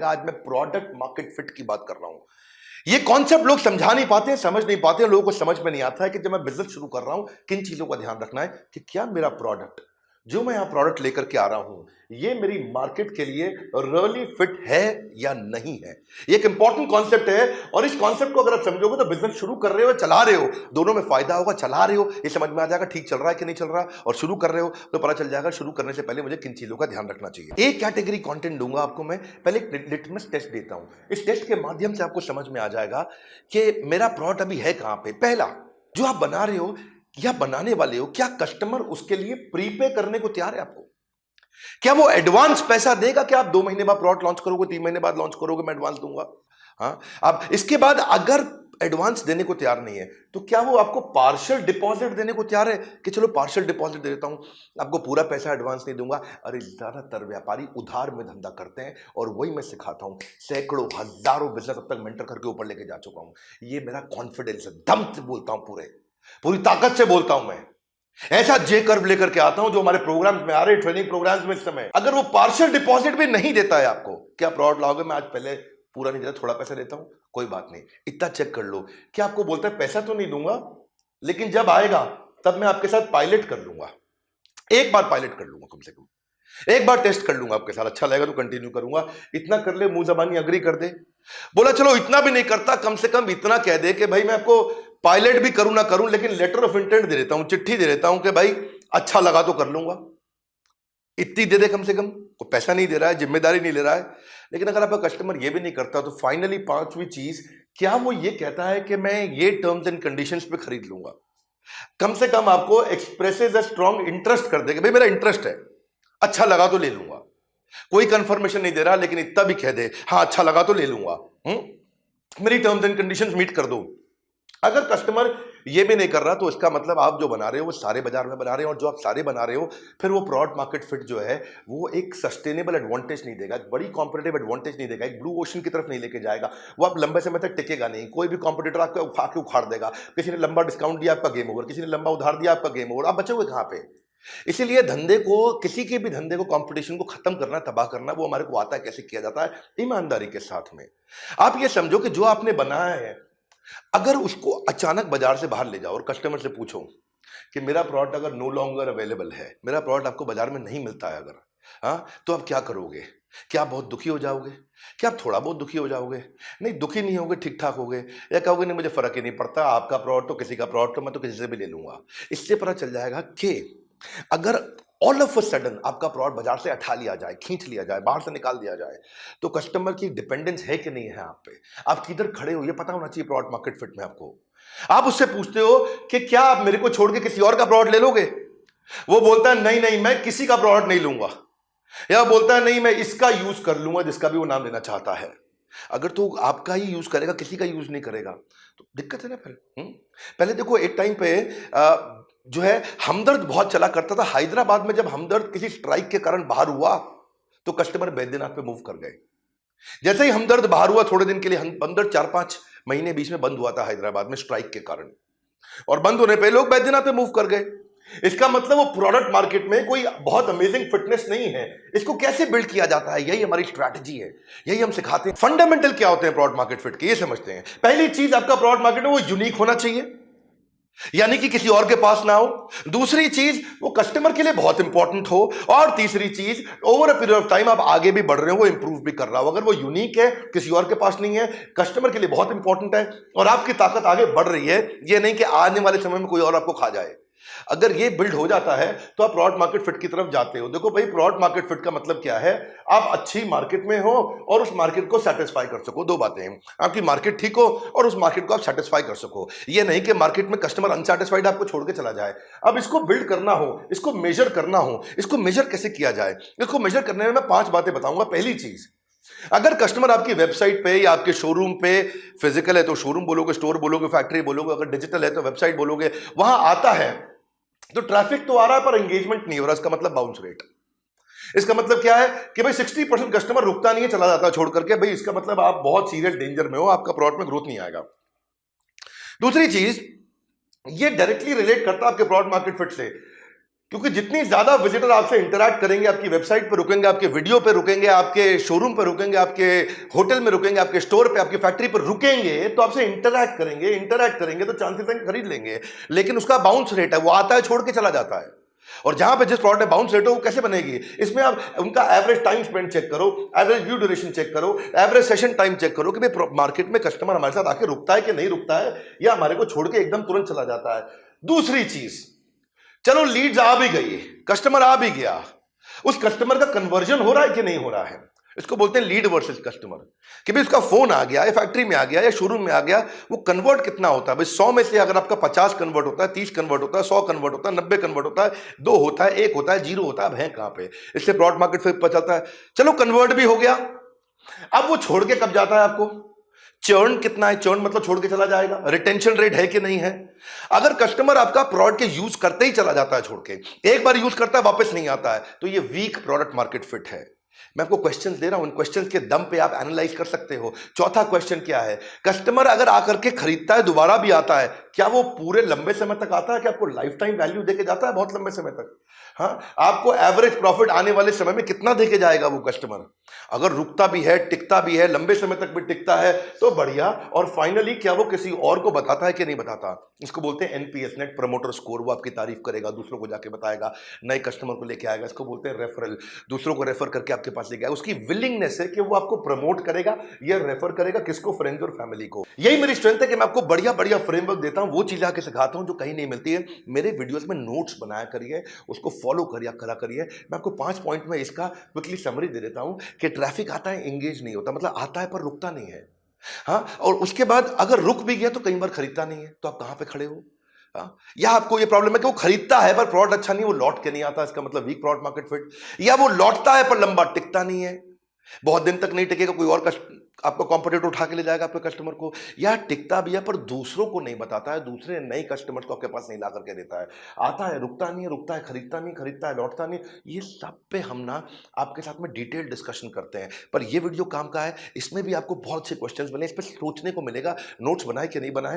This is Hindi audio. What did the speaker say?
आएगा। आज मैं प्रोडक्ट मार्केट फिट की बात कर रहा हूं। ये कॉन्सेप्ट लोग समझा नहीं पाते, समझ नहीं पाते, लोगों को समझ में नहीं आता है कि जब मैं बिजनेस शुरू कर रहा हूं किन चीजों का ध्यान रखना है कि क्या मेरा प्रोडक्ट, जो मैं यहां प्रोडक्ट लेकर के आ रहा हूं, ये मेरी मार्केट के लिए रियली फिट है या नहीं है। ये एक इंपॉर्टेंट कॉन्सेप्ट है और इस कॉन्सेप्ट को अगर आप समझोगे तो बिजनेस शुरू कर रहे हो, चला रहे हो, दोनों में फायदा होगा। चला रहे हो ये समझ में आ जाएगा ठीक चल रहा है कि नहीं चल रहा, और शुरू कर रहे हो तो पता चल जाएगा शुरू करने से पहले मुझे किन चीजों का ध्यान रखना चाहिए। एक कैटेगरी कंटेंट दूंगा आपको मैं, पहले एक लिटमस टेस्ट देता हूं। इस टेस्ट के माध्यम से आपको समझ में आ जाएगा कि मेरा प्रोडक्ट अभी है कहां पे। पहला, जो आप बना रहे हो या बनाने वाले हो, क्या कस्टमर उसके लिए प्रीपे करने को तैयार है आपको? क्या वो एडवांस पैसा देगा कि आप 2 महीने बाद प्रोडक्ट लॉन्च करोगे, 3 महीने बाद लॉन्च करोगे, मैं एडवांस दूंगा? हाँ, अब इसके बाद अगर एडवांस देने को तैयार नहीं है तो क्या वो आपको पार्शियल डिपॉजिट देने को तैयार है कि चलो पार्शियल डिपॉजिट दे देता हूं, आपको पूरा पैसा एडवांस नहीं दूंगा? अरे ज्यादातर व्यापारी उधार में धंधा करते हैं और वही मैं सिखाता हूं। सैकड़ों हजारों बिजनेस अब तक मेंटर करके ऊपर लेके जा चुका हूं। ये मेरा कॉन्फिडेंस है, दम से बोलता हूं, पूरी ताकत से बोलता हूं मैं। ऐसा जे कर्व लेकर के आता हूं जो हमारे प्रोग्राम्स में आ रहे, ट्रेनिंग प्रोग्राम्स में इस समय। अगर वो पार्शियल डिपॉजिट भी नहीं देता है आपको, क्या प्रोडक्ट लाओगे? मैं आज पहले पूरा नहीं देता, थोड़ा पैसा देता हूं, कोई बात नहीं, इतना चेक कर लो। क्या आपको बोलता है पैसा तो नहीं दूंगा, लेकिन जब आएगा तब मैं आपके साथ पायलट कर लूंगा, एक बार पायलट कर लूंगा, कम से कम एक बार टेस्ट कर लूंगा आपके साथ, अच्छा लगेगा तो कंटिन्यू करूंगा। इतना कर ले, मुंह जबानी अग्री कर दे। बोला चलो इतना भी नहीं करता, कम से कम इतना कह दे कि भाई मैं आपको पायलट भी करूं ना करूं, लेकिन लेटर ऑफ इंटेंट दे देता हूं, चिट्ठी दे देता हूं कि भाई अच्छा लगा तो कर लूंगा। इतनी दे दे कम से कम। कोई पैसा नहीं दे रहा है, जिम्मेदारी नहीं ले रहा है। लेकिन अगर आपका कस्टमर ये भी नहीं करता तो फाइनली पांचवी चीज, क्या वो ये कहता है कि मैं ये टर्म्स एंड कंडीशंस पे खरीद लूंगा? कम से कम आपको एक्सप्रेसेस अ स्ट्रॉन्ग इंटरेस्ट कर दे कि भाई मेरा इंटरेस्ट है, अच्छा लगा तो ले लूंगा। कोई कंफर्मेशन नहीं दे रहा, लेकिन इतना भी कह दे हाँ अच्छा लगा तो ले लूंगा, मेरी टर्म्स एंड कंडीशंस मीट कर दो। अगर कस्टमर ये भी नहीं कर रहा तो इसका मतलब आप जो बना रहे हो वो सारे बाजार में बना रहे हो, और जो आप सारे बना रहे हो फिर वो प्रोडक्ट मार्केट फिट जो है वो एक सस्टेनेबल एडवांटेज नहीं देगा, एक बड़ी कॉम्पिटिटिव एडवांटेज नहीं देगा, एक ब्लू ओशन की तरफ नहीं लेके जाएगा। वो आप लंबे समय तक टिकेगा नहीं। कोई भी कॉम्पिटिटर आपको आके उखाड़ देगा। किसी ने लंबा डिस्काउंट दिया, आपका गेम ओवर। किसी ने लंबा उधार दिया, आपका गेम ओवर। आप बचोगे कहां पे? इसीलिए धंधे को, किसी के भी धंधे को, कंपटीशन को खत्म करना, तबाह करना, वो हमारे को आता है कैसे किया जाता है, ईमानदारी के साथ में। आप ये समझो कि जो आपने बनाया है, अगर उसको अचानक बाजार से बाहर ले जाओ और कस्टमर से पूछो कि मेरा प्रोडक्ट अगर नो लॉन्गर अवेलेबल है, मेरा प्रोडक्ट आपको बाजार में नहीं मिलता है अगर, हाँ, तो आप क्या करोगे? क्या आप बहुत दुखी हो जाओगे? क्या आप थोड़ा बहुत दुखी हो जाओगे? नहीं, दुखी नहीं होगे, ठीक ठाक होगे, या कहोगे नहीं मुझे फर्क ही नहीं पड़ता, आपका प्रोडक्ट तो किसी का प्रोडक्ट तो मैं तो किसी से भी ले लूंगा। इससे पता चल जाएगा कि अगर ऑल ऑफ अ सडन आपका प्रोडक्ट बाजार से हटा लिया जाए, खींच लिया जाए, बाहर से निकाल दिया जाए, तो कस्टमर की डिपेंडेंस है कि नहीं है आप पे, आप किधर खड़े हो, ये पता होना चाहिए प्रोडक्ट मार्केट फिट में आपको। आप उससे पूछते हो कि क्या आप मेरे को छोड़ के किसी और का प्रोडक्ट ले लोगे? वो बोलता है नहीं नहीं मैं किसी का प्रोडक्ट नहीं लूंगा, या बोलता है नहीं मैं इसका यूज कर लूंगा, जिसका भी वो नाम लेना चाहता है। अगर तो आपका ही यूज करेगा, किसी का यूज नहीं करेगा, तो दिक्कत है ना फिर। पहले देखो एक टाइम पे जो है हमदर्द बहुत चला करता था। हैदराबाद में जब हमदर्द किसी स्ट्राइक के कारण बाहर हुआ तो कस्टमर बैद्यनाथ पे मूव कर गए। जैसे ही हमदर्द बाहर हुआ थोड़े दिन के लिए हमदर्द 4-5 महीने बीच में बंद हुआ था हैदराबाद में स्ट्राइक के कारण, और बंद होने पे लोग बैद्यनाथ पे मूव कर गए। इसका मतलब वो प्रोडक्ट मार्केट में कोई बहुत अमेजिंग फिटनेस नहीं है। इसको कैसे बिल्ड किया जाता है, यही हमारी स्ट्रैटेजी है, यही हम सिखाते हैं। फंडामेंटल क्या होते हैं प्रोडक्ट मार्केट फिट के, ये समझते हैं। पहली चीज, आपका प्रोडक्ट मार्केट में वो यूनिक होना चाहिए, यानी कि किसी और के पास ना हो। दूसरी चीज, वो कस्टमर के लिए बहुत इंपॉर्टेंट हो। और तीसरी चीज, over a period of time आप आगे भी बढ़ रहे हो, वो इंप्रूव भी कर रहा हो। अगर वो यूनिक है, किसी और के पास नहीं है, कस्टमर के लिए बहुत इंपॉर्टेंट है, और आपकी ताकत आगे बढ़ रही है, ये नहीं कि आने वाले समय में कोई और आपको खा जाए। अगर ये बिल्ड हो जाता है तो आप प्रोडक्ट मार्केट फिट की तरफ जाते हो। देखो भाई, प्रोडक्ट मार्केट फिट का मतलब क्या है? आप अच्छी मार्केट में हो और उस मार्केट को सेटिस्फाई कर सको। दो बातें हैं, आपकी मार्केट ठीक हो और उस मार्केट को आप सेटिस्फाई कर सको। ये नहीं कि मार्केट में कस्टमर अनसेटिस्फाइड आपको छोड़ के चला जाए। अब इसको बिल्ड करना हो, इसको मेजर करना हो, इसको मेजर कैसे किया जाए? इसको मेजर करने में मैं 5 बातें बताऊंगा। पहली चीज, अगर कस्टमर आपकी वेबसाइट पे या आपके शोरूम पे, फिजिकल है तो शोरूम बोलोगे, स्टोर बोलोगे, फैक्ट्री बोलोगे, अगर डिजिटल है तो वेबसाइट बोलोगे, वहां आता है तो ट्रैफिक तो आ रहा है पर एंगेजमेंट नहीं हो रहा। इसका मतलब बाउंस रेट। इसका मतलब क्या है कि भाई 60% कस्टमर रुकता नहीं है, चला जाता है छोड़ करके। भाई इसका मतलब आप बहुत सीरियस डेंजर में हो, आपका प्रोडक्ट में ग्रोथ नहीं आएगा। दूसरी चीज, ये डायरेक्टली रिलेट करता है आपके प्रोडक्ट मार्केट फिट से क्योंकि जितनी ज्यादा विजिटर आपसे इंटरैक्ट करेंगे, आपकी वेबसाइट पर रुकेंगे, आपके वीडियो पे रुकेंगे, आपके शोरूम पर रुकेंगे, आपके होटल में रुकेंगे, आपके स्टोर पे, आपकी फैक्ट्री पर रुकेंगे, तो आपसे इंटरैक्ट करेंगे तो चांसेस हैं खरीद लेंगे। लेकिन उसका बाउंस रेट है, वो आता है छोड़ के चला जाता है। और जहां पे जिस प्रोडक्ट में बाउंस रेट हो वो कैसे बनेगी, इसमें आप उनका एवरेज टाइम स्पेंड चेक करो, एवरेज व्यू ड्यूरेशन चेक करो, एवरेज सेशन टाइम चेक करो कि भाई मार्केट में कस्टमर हमारे साथ आके रुकता है कि नहीं रुकता है, या हमारे को छोड़ के एकदम तुरंत चला जाता है। दूसरी चीज, चलो लीड्स आ भी गई, कस्टमर आ भी गया, उस कस्टमर का कन्वर्जन हो रहा है कि नहीं हो रहा है। इसको बोलते हैं लीड वर्सेस कस्टमर, कि भाई उसका फोन आ गया या फैक्ट्री में आ गया या शोरूम में आ गया, वो कन्वर्ट कितना होता है। भाई 100 में से अगर आपका 50 कन्वर्ट होता है, 30 कन्वर्ट होता है, 100 कन्वर्ट होता है, 90 कन्वर्ट होता है, 2 होता है, 1 होता है, 0 होता है, अब है कहां पे। इससे प्रोडक्ट मार्केट फिट पता चलता है। चलो कन्वर्ट भी हो गया, अब वो छोड़ के कब जाता है आपको, चर्न कितना है, चर्न मतलब छोड़ के चला जाएगा, रिटेंशन रेट है कि नहीं है। अगर कस्टमर आपका प्रोडक्ट के यूज करते ही चला जाता है छोड़ के, एक बार यूज करता है वापस नहीं आता है, तो ये वीक प्रोडक्ट मार्केट फिट है। मैं आपको क्वेश्चंस दे रहा हूं, इन क्वेश्चंस के दम पे आप एनालाइज कर सकते हो। चौथा क्वेश्चन क्या है, कस्टमर अगर आकर के खरीदता है, दोबारा भी आता है, क्या वो पूरे लंबे समय तक आता है, कि आपको लाइफ टाइम वैल्यू देके जाता है बहुत लंबे समय तक। हाँ, आपको एवरेज प्रॉफिट आने वाले समय में कितना देके जाएगा वो कस्टमर। अगर रुकता भी है, टिकता भी है, लंबे समय तक भी टिकता है तो बढ़िया। और फाइनली क्या वो किसी और को बताता है कि नहीं बताता। इसको बोलते हैं एनपीएस, नेट प्रमोटर स्कोर। वो आपकी तारीफ करेगा, दूसरों को जाके बताएगा, नए कस्टमर को लेके आएगा। इसको बोलते हैं रेफरल, दूसरों को रेफर करके आपके पास लेके आएगा। उसकी विलिंगनेस है कि वो आपको प्रमोट करेगा या रेफर करेगा, किसको, फ्रेंड्स और फैमिली को। यही मेरी स्ट्रेंथ है कि मैं आपको बढ़िया बढ़िया फ्रेमवर्क देता हूं, वो चीजें आके सिखाता हूं जो कहीं नहीं मिलती है। मेरे वीडियोस में नोट्स बनाया करिए, उसको फॉलो करा करिए। मैं आपको 5 पॉइंट में इसका क्विकली समरी दे देता हूं कि ट्रैफिक आता है, एंगेज नहीं होता, मतलब आता है पर रुकता नहीं है। हाँ, और उसके बाद अगर रुक भी गया तो कई बार खरीदता नहीं है, तो आप कहां पे खड़े हो। हाँ? या आपको ये प्रॉब्लम है कि वो खरीदता है पर प्रोडक्ट अच्छा नहीं, वो लौट के नहीं आता, इसका मतलब वीक प्रोडक्ट मार्केट फिट। या वो लौटता है पर लंबा टिकता नहीं है, बहुत दिन तक नहीं टिकेगा, कोई और आपका कॉम्पिटिटर उठा के ले जाएगा आपके कस्टमर को। या टिकता भी है पर दूसरों को नहीं बताता है, दूसरे नए कस्टमर्स को आपके पास नहीं ला करके देता है। आता है, रुकता नहीं है, रुकता है, खरीदता नहीं, खरीदता है, लौटता नहीं। ये सब पे हम ना आपके साथ में डिटेल डिस्कशन करते हैं। पर ये वीडियो काम का है, इसमें भी आपको बहुत से क्वेश्चंस बने, इस पर सोचने को मिलेगा। नोट्स बनाए कि नहीं बनाए